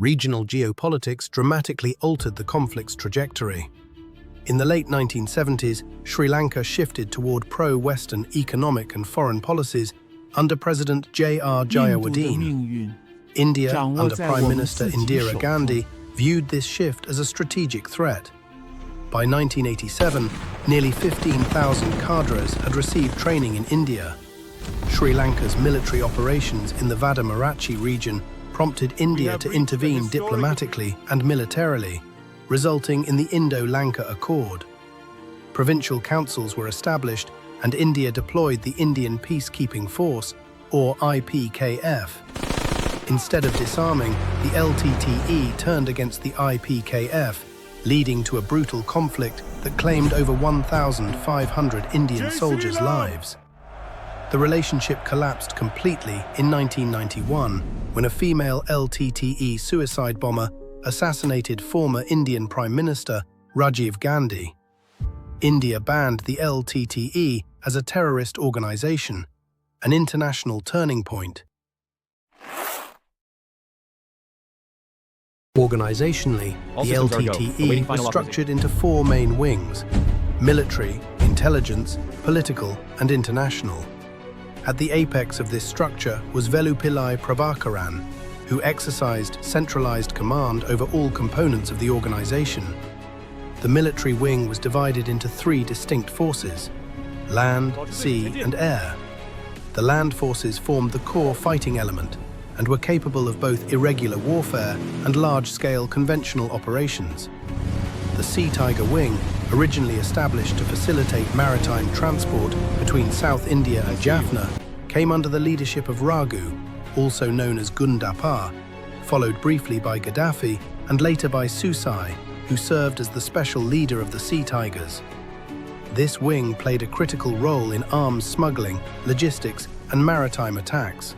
regional geopolitics dramatically altered the conflict's trajectory. In the late 1970s, Sri Lanka shifted toward pro-Western economic and foreign policies under President J.R. Jayawardene. India, under Prime Minister Indira Gandhi, viewed this shift as a strategic threat. By 1987, nearly 15,000 cadres had received training in India. Sri Lanka's military operations in the Vadamarachi region prompted India to intervene diplomatically and militarily, resulting in the Indo-Lanka Accord. Provincial councils were established and India deployed the Indian Peacekeeping Force, or IPKF. Instead of disarming, the LTTE turned against the IPKF, leading to a brutal conflict that claimed over 1,500 Indian soldiers' lives. The relationship collapsed completely in 1991 when a female LTTE suicide bomber assassinated former Indian Prime Minister Rajiv Gandhi. India banned the LTTE as a terrorist organization, an international turning point. Organizationally, the LTTE was structured into four main wings: military, intelligence, political, and international. At the apex of this structure was Velupillai Prabhakaran, who exercised centralized command over all components of the organization. The military wing was divided into three distinct forces: land, sea, and air. The land forces formed the core fighting element and were capable of both irregular warfare and large-scale conventional operations. The Sea Tiger Wing, originally established to facilitate maritime transport between South India and Jaffna, came under the leadership of Raghu, also known as Gundappa, followed briefly by Gaddafi and later by Susai, who served as the special leader of the Sea Tigers. This wing played a critical role in arms smuggling, logistics, and maritime attacks.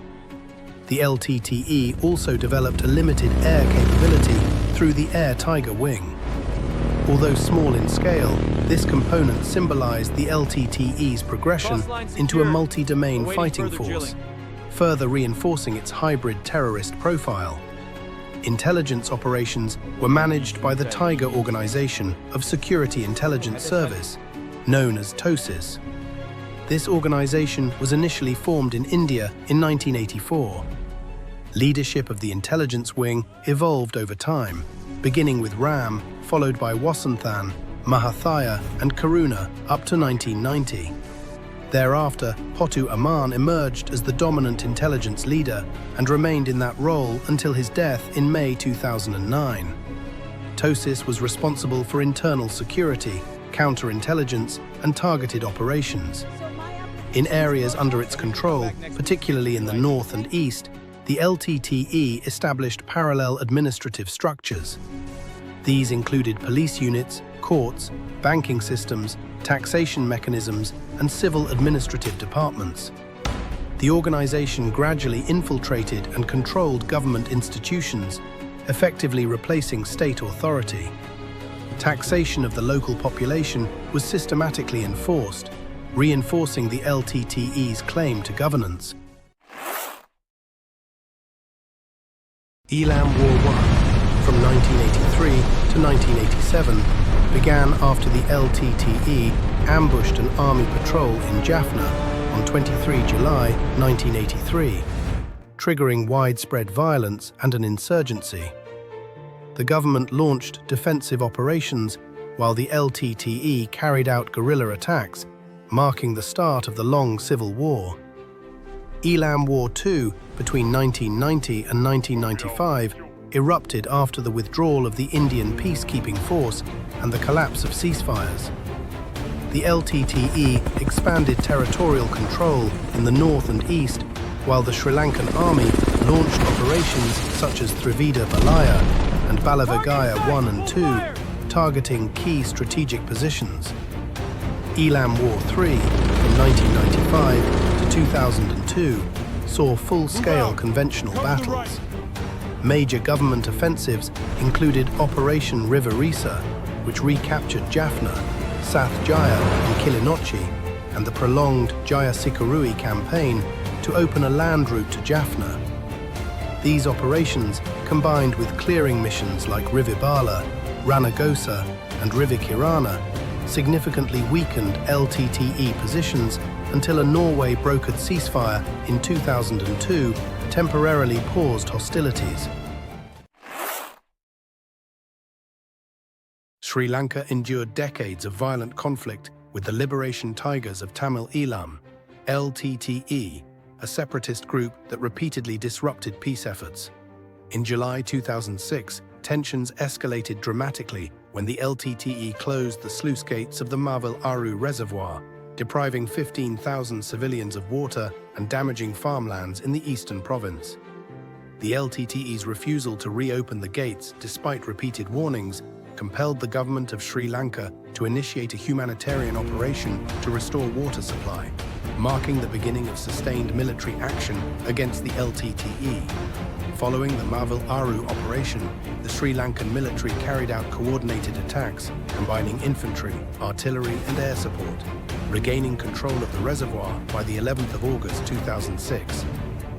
The LTTE also developed a limited air capability through the Air Tiger Wing. Although small in scale, this component symbolized the LTTE's progression into a multi-domain fighting force, further reinforcing its hybrid terrorist profile. Intelligence operations were managed by the Tiger Organization of Security Intelligence Service, known as TOSIS. This organization was initially formed in India in 1984. Leadership of the intelligence wing evolved over time, beginning with Ram, followed by Wasanthan, Mahathir, and Karuna up to 1990. Thereafter, Hotu Aman emerged as the dominant intelligence leader and remained in that role until his death in May 2009. TOSIS was responsible for internal security, counterintelligence, and targeted operations. In areas under its control, particularly in the north and east, the LTTE established parallel administrative structures. These included police units, courts, banking systems, taxation mechanisms, and civil administrative departments. The organization gradually infiltrated and controlled government institutions, effectively replacing state authority. Taxation of the local population was systematically enforced, reinforcing the LTTE's claim to governance. Eelam War I, from 1983 to 1987, began after the LTTE ambushed an army patrol in Jaffna on 23 July 1983, triggering widespread violence and an insurgency. The government launched defensive operations while the LTTE carried out guerrilla attacks, marking the start of the long civil war. Eelam War II, between 1990 and 1995, erupted after the withdrawal of the Indian Peacekeeping Force and the collapse of ceasefires. The LTTE expanded territorial control in the north and east, while the Sri Lankan Army launched operations such as Trivida Balaya and Balavagaya I and II, targeting key strategic positions. Eelam War III, from 1995 to 2002, saw full-scale conventional battles. Major government offensives included Operation Riverisa, which recaptured Jaffna, Sath Jaya and Kilinochchi, and the prolonged Jaya Sikarui campaign to open a land route to Jaffna. These operations combined with clearing missions like Rivibala, Ranagosa, and Rivikirana, significantly weakened LTTE positions until a Norway brokered ceasefire in 2002 temporarily paused hostilities. Sri Lanka endured decades of violent conflict with the Liberation Tigers of Tamil Eelam, Ltte, a separatist group that repeatedly disrupted peace efforts. In July 2006, tensions escalated dramatically when the Ltte closed the sluice gates of the Mawil Aru Reservoir, depriving 15,000 civilians of water and damaging farmlands in the eastern province. The Ltte's refusal to reopen the gates, despite repeated warnings, compelled the government of Sri Lanka to initiate a humanitarian operation to restore water supply, marking the beginning of sustained military action against the Ltte. Following the Mawil Aru operation, the Sri Lankan military carried out coordinated attacks, combining infantry, artillery, and air support, regaining control of the reservoir by the 11th of August 2006.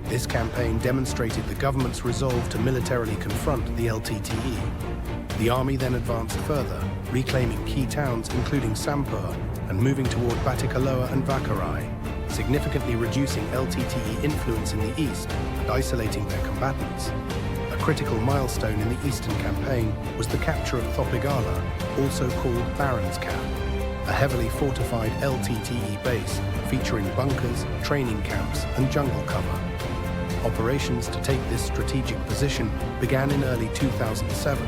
This campaign demonstrated the government's resolve to militarily confront the Ltte. The army then advanced further, reclaiming key towns including Sampur and moving toward Batticaloa and Vakarai, significantly reducing Ltte influence in the east and isolating their combatants. A critical milestone in the eastern campaign was the capture of Thopigala, also called Baron's Cap, a heavily fortified Ltte base featuring bunkers, training camps, and jungle cover. Operations to take this strategic position began in early 2007.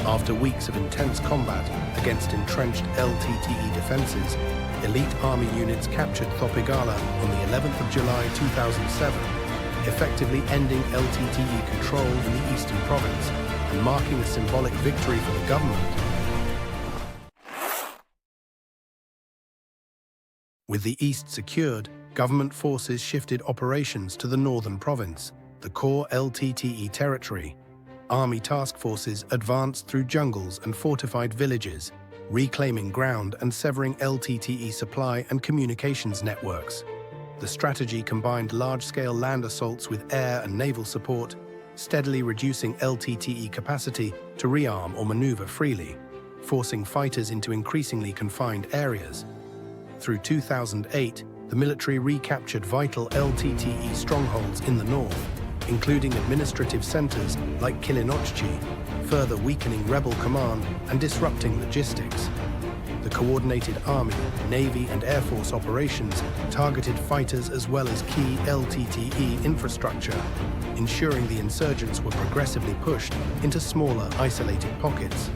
After weeks of intense combat against entrenched Ltte defenses, elite army units captured Thopigala on the 11th of July 2007, effectively ending Ltte control in the eastern province and marking a symbolic victory for the government. With the east secured, government forces shifted operations to the northern province, the core Ltte territory. Army task forces advanced through jungles and fortified villages, reclaiming ground and severing Ltte supply and communications networks. The strategy combined large-scale land assaults with air and naval support, steadily reducing Ltte capacity to rearm or maneuver freely, forcing fighters into increasingly confined areas. Through 2008, the military recaptured vital Ltte strongholds in the north, including administrative centers like Kilinochchi, further weakening rebel command and disrupting logistics. The coordinated army, navy, and air force operations targeted fighters as well as key Ltte infrastructure, ensuring the insurgents were progressively pushed into smaller, isolated pockets.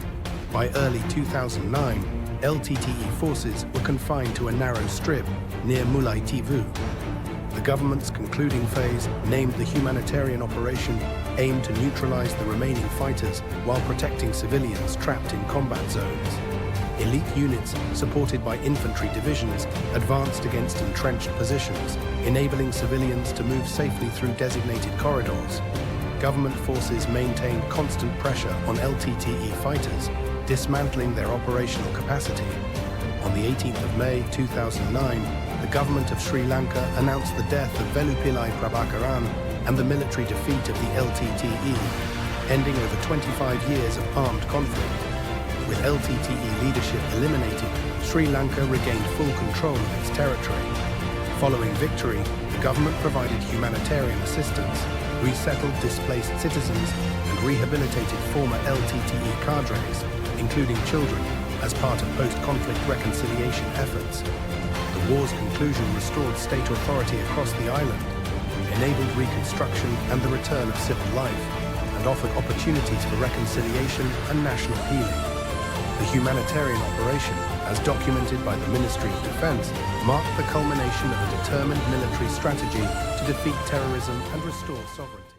By early 2009, Ltte forces were confined to a narrow strip near Mullaitivu. The government's concluding phase, named the humanitarian operation, aimed to neutralize the remaining fighters while protecting civilians trapped in combat zones. Elite units, supported by infantry divisions, advanced against entrenched positions, enabling civilians to move safely through designated corridors. Government forces maintained constant pressure on Ltte fighters, dismantling their operational capacity. On the 18th of May 2009, the government of Sri Lanka announced the death of Velupillai Prabhakaran and the military defeat of the Ltte, ending over 25 years of armed conflict. With Ltte leadership eliminated, Sri Lanka regained full control of its territory. Following victory, the government provided humanitarian assistance, resettled displaced citizens, and rehabilitated former Ltte cadres, including children, as part of post-conflict reconciliation efforts. The war's conclusion restored state authority across the island, enabled reconstruction and the return of civil life, and offered opportunities for reconciliation and national healing. The humanitarian operation, as documented by the Ministry of Defense, marked the culmination of a determined military strategy to defeat terrorism and restore sovereignty.